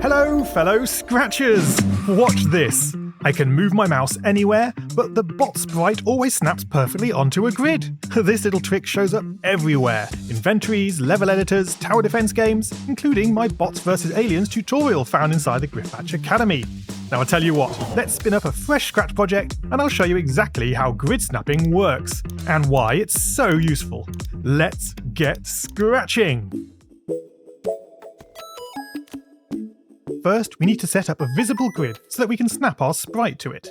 Hello, fellow scratchers! Watch this! I can move my mouse anywhere, but the bot sprite always snaps perfectly onto a grid. This little trick shows up everywhere. Inventories, level editors, tower defense games, including my Bots vs Aliens tutorial found inside the Griffpatch Academy. Now I tell you what, let's spin up a fresh Scratch project and I'll show you exactly how grid snapping works, and why it's so useful. Let's get scratching! First, we need to set up a visible grid so that we can snap our sprite to it.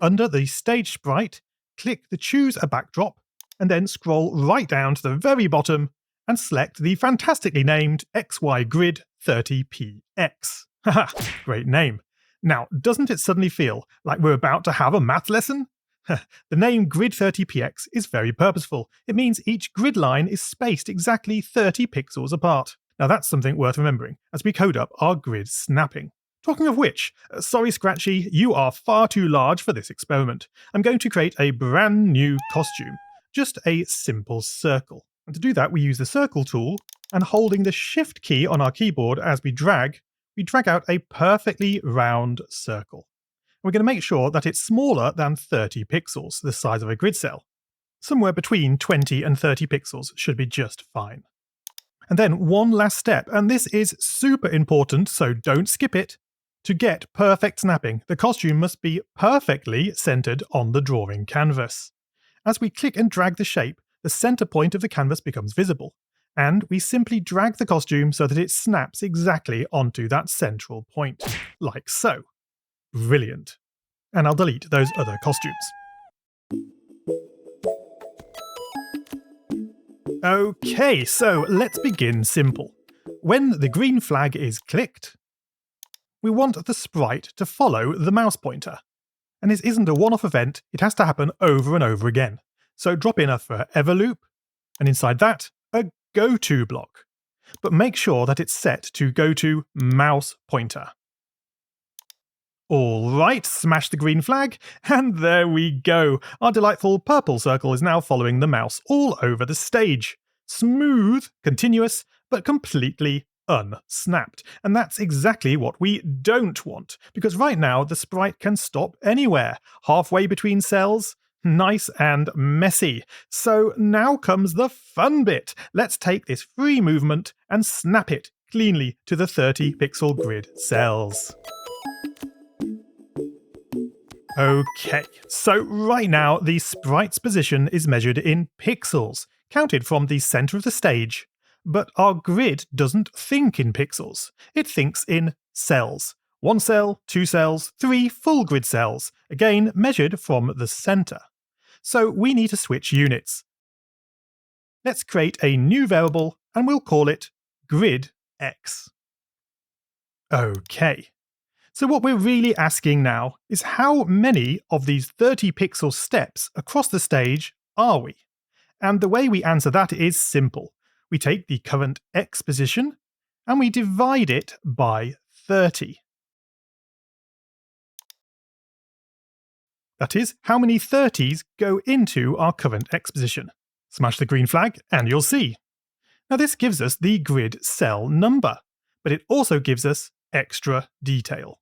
Under the Stage Sprite, click the Choose a Backdrop, and then scroll right down to the very bottom and select the fantastically named XY Grid 30px. Haha, great name. Now, doesn't it suddenly feel like we're about to have a math lesson? The name Grid 30px is very purposeful. It means each grid line is spaced exactly 30 pixels apart. Now that's something worth remembering as we code up our grid snapping. Talking of which, sorry Scratchy, you are far too large for this experiment. I'm going to create a brand new costume, just a simple circle. And to do that we use the circle tool, and holding the shift key on our keyboard as we drag out a perfectly round circle. And we're going to make sure that it's smaller than 30 pixels, the size of a grid cell. Somewhere between 20 and 30 pixels should be just fine. And then one last step, and this is super important, so don't skip it. To get perfect snapping, the costume must be perfectly centered on the drawing canvas. As we click and drag the shape, the center point of the canvas becomes visible, and we simply drag the costume so that it snaps exactly onto that central point, like so. Brilliant. And I'll delete those other costumes. Okay, so let's begin simple. When the green flag is clicked, we want the sprite to follow the mouse pointer. And this isn't a one-off event, it has to happen over and over again. So drop in a forever loop, and inside that, a goto block. But make sure that it's set to go to mouse pointer. Alright, smash the green flag, and there we go. Our delightful purple circle is now following the mouse all over the stage. Smooth, continuous, but completely unsnapped. And that's exactly what we don't want, because right now the sprite can stop anywhere, halfway between cells. Nice and messy. So now comes the fun bit. Let's take this free movement and snap it cleanly to the 30 pixel grid cells. Okay, so right now the sprite's position is measured in pixels, counted from the center of the stage. But our grid doesn't think in pixels, it thinks in cells. 1 cell, 2 cells, 3 full grid cells, again measured from the center. So we need to switch units. Let's create a new variable and we'll call it gridx. Okay. So what we're really asking now is how many of these 30 pixel steps across the stage are we? And the way we answer that is simple. We take the current x position and we divide it by 30. That is, how many 30s go into our current x position. Smash the green flag and you'll see. Now this gives us the grid cell number, but it also gives us extra detail.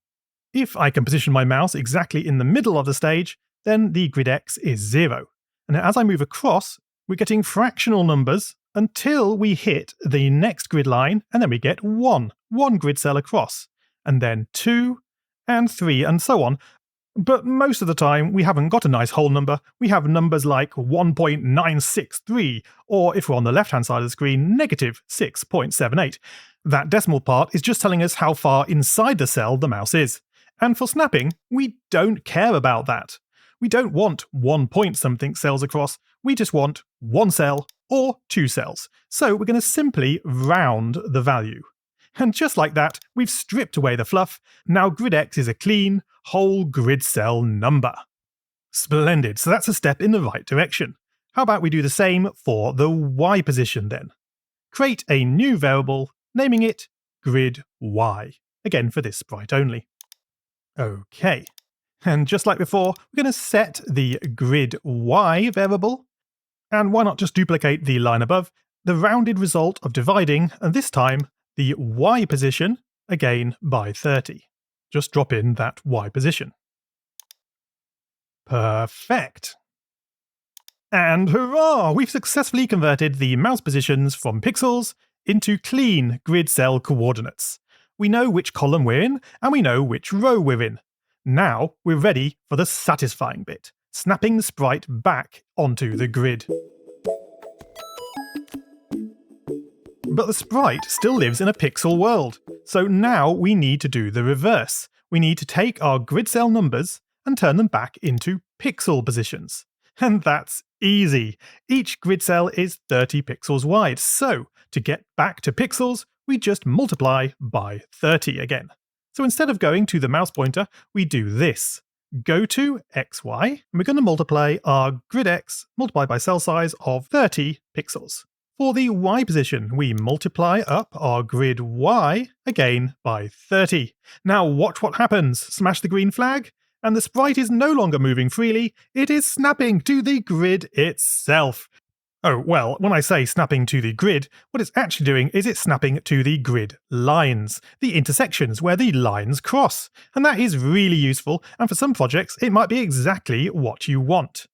If I can position my mouse exactly in the middle of the stage, then the grid x is 0. And as I move across, we're getting fractional numbers until we hit the next grid line, and then we get 1 grid cell across, and then 2, and 3, and so on. But most of the time, we haven't got a nice whole number. We have numbers like 1.963, or if we're on the left-hand side of the screen, negative 6.78. That decimal part is just telling us how far inside the cell the mouse is. And for snapping, we don't care about that. We don't want 1 point something cells across, we just want 1 cell or 2 cells. So we're going to simply round the value. And just like that, we've stripped away the fluff. Now gridx is a clean, whole grid cell number. Splendid, so that's a step in the right direction. How about we do the same for the y position then? Create a new variable, naming it grid y. Again for this sprite only. Okay, and just like before, we're going to set the grid y variable, and why not just duplicate the line above, the rounded result of dividing, and this time the y position, again by 30. Just drop in that Y position. Perfect! And hurrah! We've successfully converted the mouse positions from pixels into clean grid cell coordinates. We know which column we're in, and we know which row we're in. Now we're ready for the satisfying bit, snapping the sprite back onto the grid. But the sprite still lives in a pixel world, so now we need to do the reverse. We need to take our grid cell numbers and turn them back into pixel positions. And that's easy. Each grid cell is 30 pixels wide, so to get back to pixels, we just multiply by 30 again. So instead of going to the mouse pointer, we do this. Go to XY, and we're going to multiply our grid X multiplied by cell size of 30 pixels. For the Y position, we multiply up our grid Y again by 30. Now watch what happens. Smash the green flag, and the sprite is no longer moving freely, it is snapping to the grid itself. Oh, well, when I say snapping to the grid, what it's actually doing is it's snapping to the grid lines, the intersections where the lines cross. And that is really useful, and for some projects, it might be exactly what you want.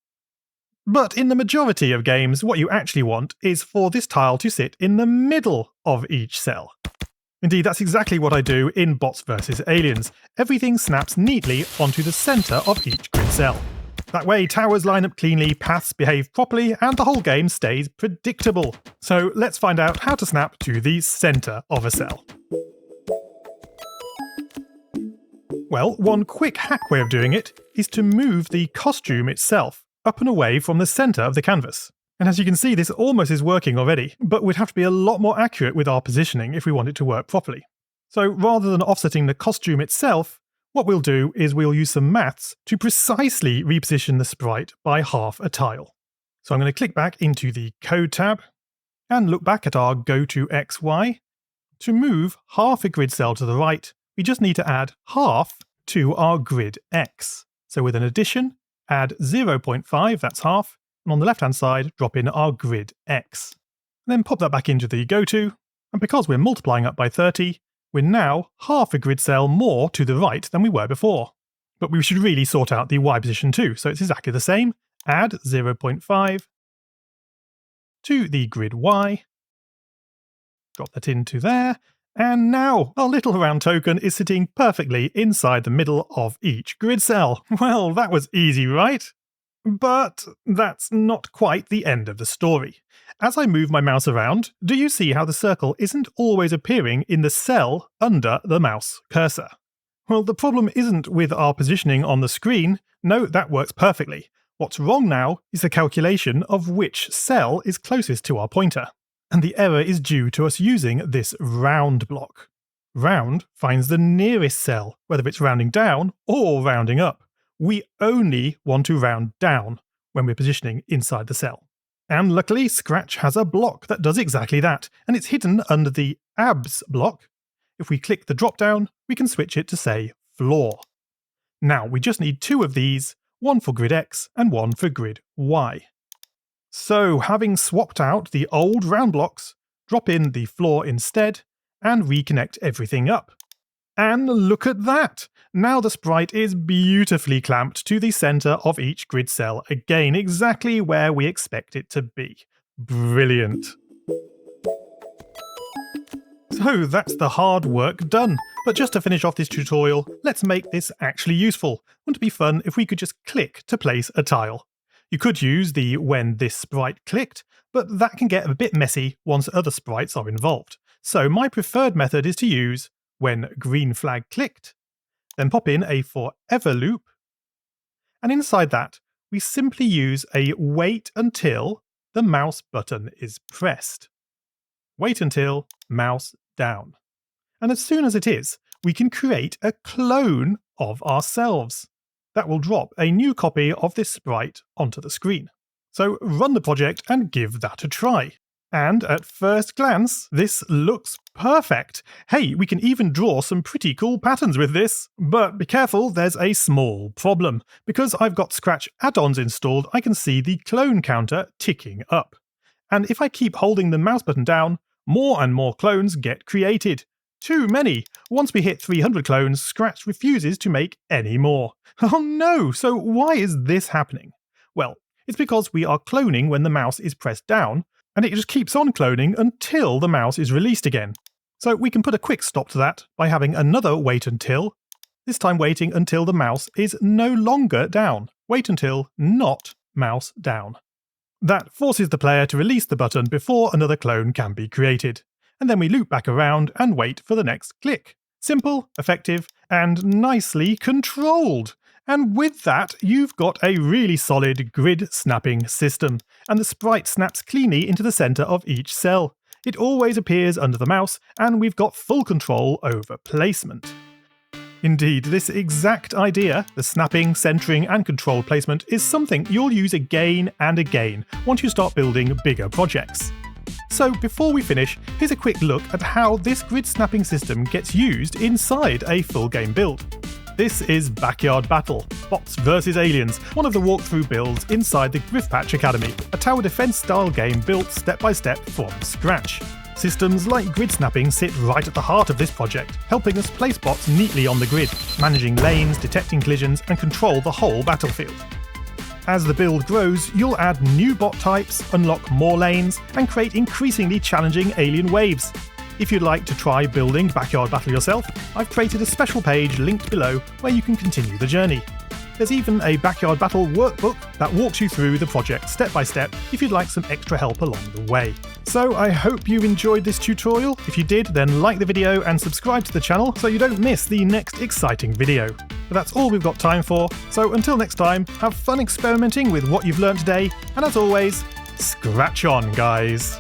But in the majority of games, what you actually want is for this tile to sit in the middle of each cell. Indeed, that's exactly what I do in Bots vs Aliens. Everything snaps neatly onto the centre of each grid cell. That way, towers line up cleanly, paths behave properly, and the whole game stays predictable. So let's find out how to snap to the centre of a cell. Well, one quick hack way of doing it is to move the costume itself up and away from the centre of the canvas. And as you can see, this almost is working already, but we'd have to be a lot more accurate with our positioning if we want it to work properly. So rather than offsetting the costume itself, what we'll do is we'll use some maths to precisely reposition the sprite by half a tile. So I'm going to click back into the Code tab and look back at our Go to XY. To move half a grid cell to the right, we just need to add half to our grid X. So with an addition, add 0.5, that's half, and on the left-hand side, drop in our grid X. And then pop that back into the GoTo, and because we're multiplying up by 30, we're now half a grid cell more to the right than we were before. But we should really sort out the Y position too, so it's exactly the same. Add 0.5 to the grid Y, drop that into there, and now our little round token is sitting perfectly inside the middle of each grid cell. Well, that was easy, right? But that's not quite the end of the story. As I move my mouse around, do you see how the circle isn't always appearing in the cell under the mouse cursor? Well, the problem isn't with our positioning on the screen. No, that works perfectly. What's wrong now is the calculation of which cell is closest to our pointer. And the error is due to us using this round block. Round finds the nearest cell, whether it's rounding down or rounding up. We only want to round down when we're positioning inside the cell. And luckily, Scratch has a block that does exactly that, and it's hidden under the abs block. If we click the drop-down, we can switch it to, say, floor. Now, we just need two of these, one for grid X and one for grid Y. So, having swapped out the old round blocks, drop in the floor instead, and reconnect everything up. And look at that! Now the sprite is beautifully clamped to the centre of each grid cell, again exactly where we expect it to be. Brilliant! So that's the hard work done. But just to finish off this tutorial, let's make this actually useful. Wouldn't it be fun if we could just click to place a tile? You could use the when this sprite clicked, but that can get a bit messy once other sprites are involved. So my preferred method is to use when green flag clicked, then pop in a forever loop, and inside that we simply use a wait until the mouse button is pressed. Wait until mouse down. And as soon as it is, we can create a clone of ourselves. That will drop a new copy of this sprite onto the screen. So run the project and give that a try. And at first glance, this looks perfect. Hey, we can even draw some pretty cool patterns with this. But be careful, there's a small problem. Because I've got Scratch add-ons installed, I can see the clone counter ticking up. And if I keep holding the mouse button down, more and more clones get created. Too many. Once we hit 300 clones, Scratch refuses to make any more. Oh no, so why is this happening? Well, it's because we are cloning when the mouse is pressed down, and it just keeps on cloning until the mouse is released again. So we can put a quick stop to that by having another wait until, this time waiting until the mouse is no longer down. Wait until not mouse down. That forces the player to release the button before another clone can be created. And then we loop back around and wait for the next click. Simple, effective, and nicely controlled. And with that, you've got a really solid grid snapping system, and the sprite snaps cleanly into the center of each cell. It always appears under the mouse, and we've got full control over placement. Indeed, this exact idea, the snapping, centering, and controlled placement, is something you'll use again and again once you start building bigger projects. So before we finish, here's a quick look at how this grid snapping system gets used inside a full game build. This is Backyard Battle, Bots vs Aliens, one of the walkthrough builds inside the Griffpatch Academy, a tower defense style game built step by step from scratch. Systems like grid snapping sit right at the heart of this project, helping us place bots neatly on the grid, managing lanes, detecting collisions, and control the whole battlefield. As the build grows, you'll add new bot types, unlock more lanes, and create increasingly challenging alien waves. If you'd like to try building Backyard Battle yourself, I've created a special page linked below where you can continue the journey. There's even a Backyard Battle Workbook that walks you through the project step by step if you'd like some extra help along the way. So I hope you enjoyed this tutorial. If you did, then like the video and subscribe to the channel so you don't miss the next exciting video. But that's all we've got time for, so until next time, have fun experimenting with what you've learned today, and as always, scratch on, guys!